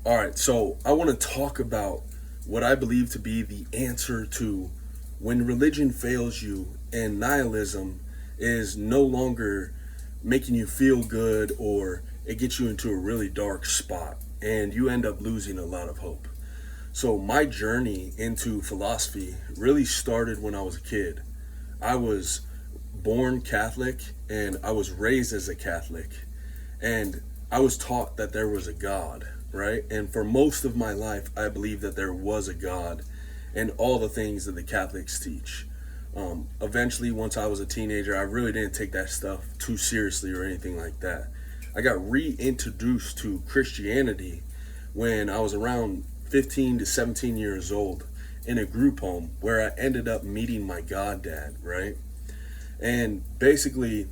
All right, so I want to talk about what I believe to be the answer to when religion fails you and nihilism is no longer making you feel good, or it gets you into a really dark spot and you end up losing a lot of hope. So, my journey into philosophy really started when I was a kid. I was born Catholic and I was raised as a Catholic. And I was taught that there was a God, right? And for most of my life, I believed that there was a God and all the things that the Catholics teach. Eventually, once I was a teenager, I really didn't take that stuff too seriously or anything like that. I got reintroduced to Christianity when I was around 15 to 17 years old in a group home where I ended up meeting my god dad, right? And basically,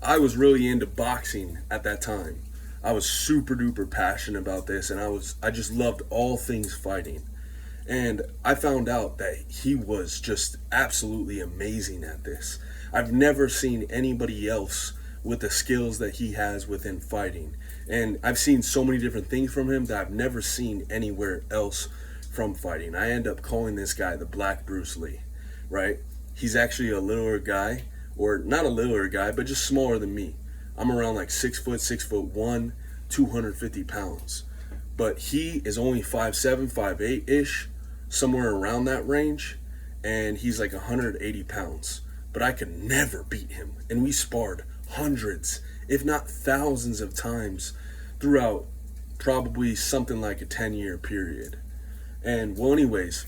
I was really into boxing at that time. I was super duper passionate about this, and I just loved all things fighting. And I found out that he was just absolutely amazing at this. I've never seen anybody else with the skills that he has within fighting. And I've seen so many different things from him that I've never seen anywhere else from fighting. I end up calling this guy the Black Bruce Lee, right? He's actually a littler guy, or not a littler guy, but just smaller than me. I'm around like 6 foot, 6'1", 250 pounds. But he is only 5'7", 5'8" ish, somewhere around that range, and he's like 180 pounds. But I could never beat him, and we sparred hundreds, if not thousands of times throughout probably something like a 10-year period. And well, anyways,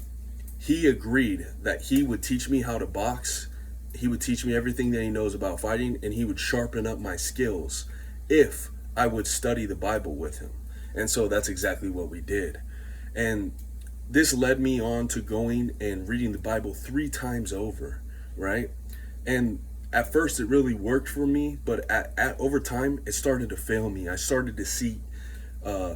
he agreed that he would teach me how to box. He would teach me everything that he knows about fighting, and he would sharpen up my skills if I would study the Bible with him. And so that's exactly what we did. And this led me on to going and reading the Bible 3 times over, right? And at first it really worked for me, but over time it started to fail me. I started to see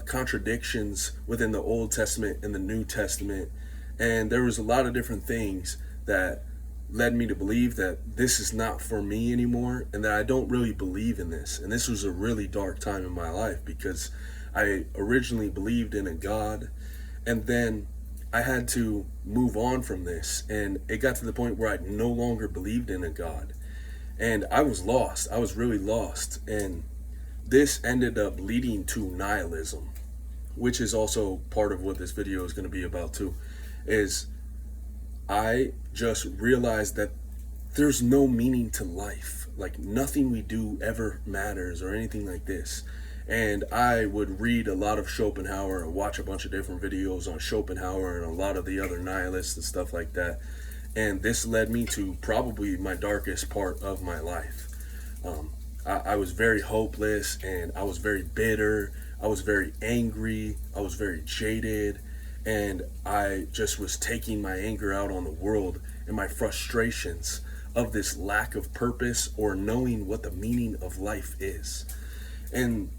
contradictions within the Old Testament and the New Testament, and there was a lot of different things that led me to believe that this is not for me anymore, and that I don't really believe in this. And this was a really dark time in my life, because I originally believed in a God, and then I had to move on from this, and it got to the point where I no longer believed in a God, and I was lost. I was really lost, and this ended up leading to nihilism, which is also part of what this video is going to be about too. Is I just realized that there's no meaning to life. Like, nothing we do ever matters or anything like this. And I would read a lot of Schopenhauer and watch a bunch of different videos on Schopenhauer and a lot of the other nihilists and stuff like that. And this led me to probably my darkest part of my life. I was very hopeless, and I was very bitter. I was very angry. I was very jaded. And I just was taking my anger out on the world and my frustrations of this lack of purpose or knowing what the meaning of life is. And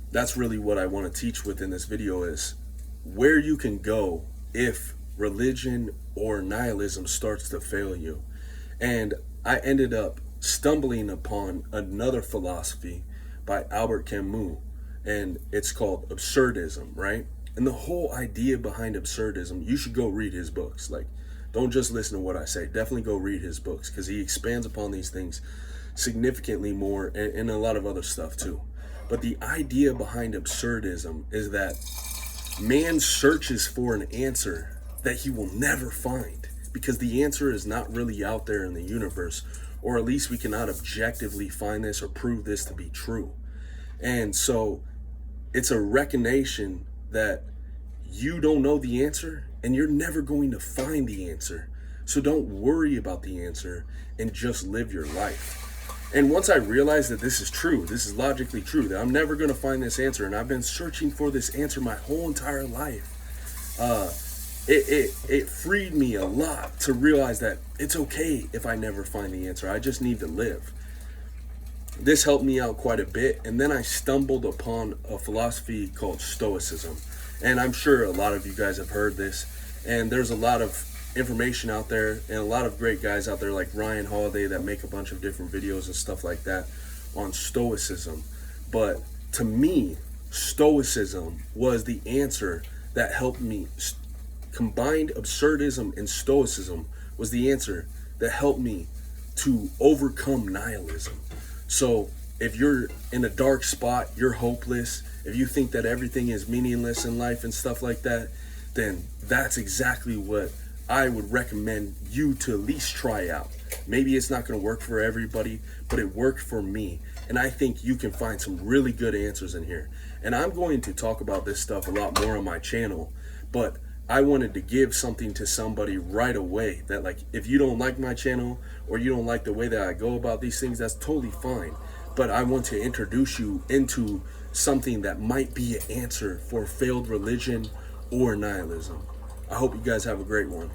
that's really what I want to teach within this video, is where you can go if religion or nihilism starts to fail you. And I ended up stumbling upon another philosophy by Albert Camus, and it's called absurdism, right? And the whole idea behind absurdism, you should go read his books. Like, don't just listen to what I say. Definitely go read his books, because he expands upon these things significantly more, and a lot of other stuff too. But the idea behind absurdism is that man searches for an answer that he will never find, because the answer is not really out there in the universe, or at least we cannot objectively find this or prove this to be true. And so it's a recognition that you don't know the answer, and you're never going to find the answer. So don't worry about the answer and just live your life. And once I realized that this is true, this is logically true, that I'm never going to find this answer, and I've been searching for this answer my whole entire life, it freed me a lot to realize that it's okay if I never find the answer. I just need to live. This helped me out quite a bit, and then I stumbled upon a philosophy called Stoicism. And I'm sure a lot of you guys have heard this, and there's a lot of information out there and a lot of great guys out there like Ryan Holiday that make a bunch of different videos and stuff like that on Stoicism. But to me, Stoicism was the answer that helped me. Combined absurdism and stoicism was the answer that helped me to overcome nihilism. So if you're in a dark spot, you're hopeless, if you think that everything is meaningless in life and stuff like that, then that's exactly what I would recommend you to at least try out. Maybe it's not going to work for everybody, but it worked for me. And I think you can find some really good answers in here. And I'm going to talk about this stuff a lot more on my channel, but I wanted to give something to somebody right away that, like, if you don't like my channel or you don't like the way that I go about these things, that's totally fine. But I want to introduce you into something that might be an answer for failed religion or nihilism. I hope you guys have a great one.